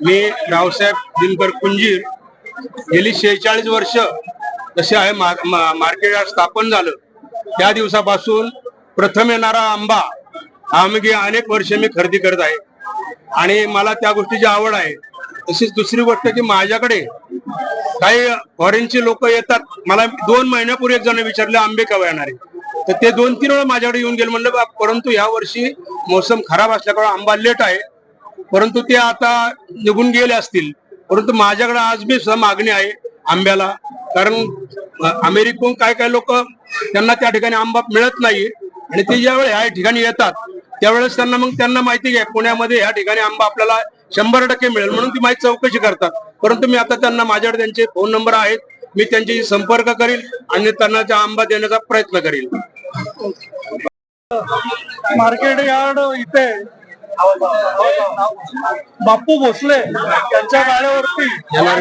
मी रावसाहेब दिनकर कुंजीर गेली 46 वर्ष जसे आहे मार्केट स्थापन झालं त्या दिवसापासून प्रथम येणारा आंबा हा मी अनेक वर्ष मी खरेदी करत आहे आणि मला त्या गोष्टीची आवड आहे। तशीच दुसरी गोष्ट की माझ्याकडे काही फॉरेनचे लोक येतात। मला 2 महिन्यापूर्वी एक जण विचारले आंबे केव्हा येणार आहे, तर ते 2-3 वेळा माझ्याकडे येऊन गेले। म्हणलं परंतु या वर्षी मोसम खराब असल्यामुळे आंबा लेट आहे, परंतु ते आता निघून गेले असतील। परंतु माझ्याकडे आज बी सुद्धा मागणी आहे आंब्याला, कारण अमेरिकेहून काय लोक त्यांना त्या ठिकाणी आंबा मिळत नाही आणि ते ज्यावेळी ह्या ठिकाणी येतात त्यावेळेस त्यांना माहिती आहे पुण्यामध्ये ह्या ठिकाणी आंबा आपल्याला 100% मिळेल, म्हणून ती माहिती चौकशी करतात। परंतु मी आता त्यांना माझ्याकडे त्यांचे फोन नंबर आहेत, मी त्यांच्याशी संपर्क करील आणि त्यांना त्या आंबा देण्याचा प्रयत्न करील। मार्केट यार्ड इथे बापू भोसले यांच्या गाड्यावरती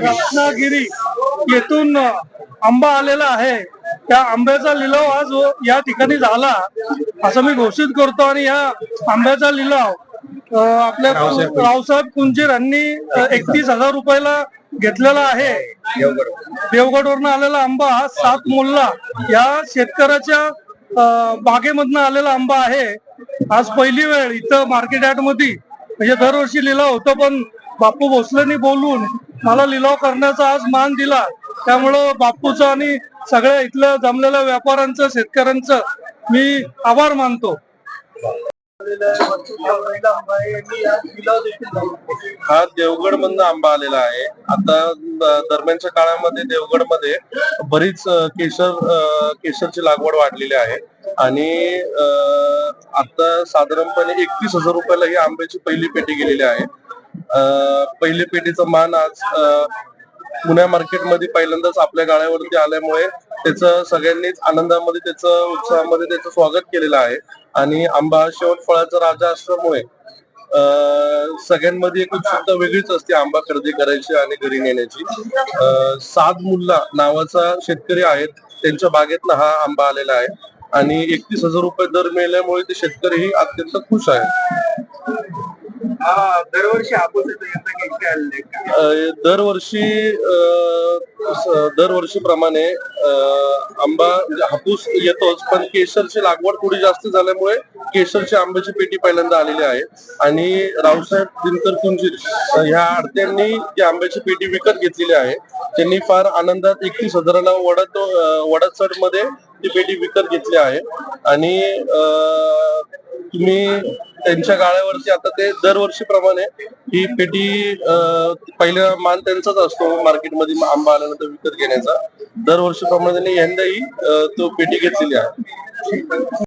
रत्नागिरी येथून आंबा आलेला आहे। त्या आंब्याचा लिलाव आज या ठिकाणी झाला असं मी घोषित करतो आणि या आंब्याचा लिलाव आपल्या रावसाहेब कुंजीर यांनी 31,000 रुपयाला घेतलेला आहे। देवगडवरून आलेला आंबा हा 7 मोल्ला या शेतकऱ्याच्या बागेमधनं आलेला आंबा आहे। आज पहिली वेळ इथं मार्केट यार्ड मध्ये, म्हणजे दरवर्षी लिलाव होतो पण बापू भोसलेंनी बोलून मला लिलाव करण्याचा आज मान दिला, त्यामुळं बापूचं आणि सगळ्या इथल्या जमलेल्या व्यापाऱ्यांचं शेतकऱ्यांचं मी आभार मानतो। हा देवगड मधनं आंबा आलेला आहे। आता दरम्यानच्या काळामध्ये देवगड मध्ये बरीच केशरची लागवड वाढलेली आहे आणि आता साधारणपणे 31,000 रुपयाला ही आंब्याची पहिली पेटी गेलेली आहे। पहिली पेटीचा मान आज पुणे मार्केटमध्ये पहिल्यांदाच आपल्या गाळ्यावरती आल्यामुळे त्याचं सगळ्यांनीच आनंदामध्ये त्याचं उत्साहामध्ये त्याचं स्वागत केलेलं आहे आणि आंबा शेवट फळाचा राजा असल्यामुळे सगळ्यांमध्ये एक उत्सुकता वेगळीच असते आंबा खरेदी करायची आणि घरी नेण्याची। साद मुल्ला नावाचा शेतकरी आहेत, त्यांच्या बागेतनं हा आंबा आलेला आहे आणि 31,000 रुपये दर मिळाल्यामुळे ते शेतकरीही अत्यंत खुश आहेत। दरवर्षी दरवर्षीप्रमाणे आंबा हापूस येतोच, पण केशरची लागवड थोडी जास्त झाल्यामुळे केशरची आंब्याची पेटी पहिल्यांदा आलेली आहे आणि रावसाहेब दिनकर कुंजीर ह्या आडत्यांनी ती आंब्याची पेटी विकत घेतलेली आहे। त्यांनी फार आनंदात 31,000ला वडाचढ मध्ये ती पेटी विकत घेतली आहे आणि तुम्ही त्यांच्या गाळ्यावरती आता ते दरवर्षीप्रमाणे ही पेटी पहिला मान त्यांचाच असतो मार्केटमध्ये आंबा आल्यानंतर विकत घेण्याचा। दरवर्षीप्रमाणे त्यांनी यंदाही तो पेटी घेतलेली आहे।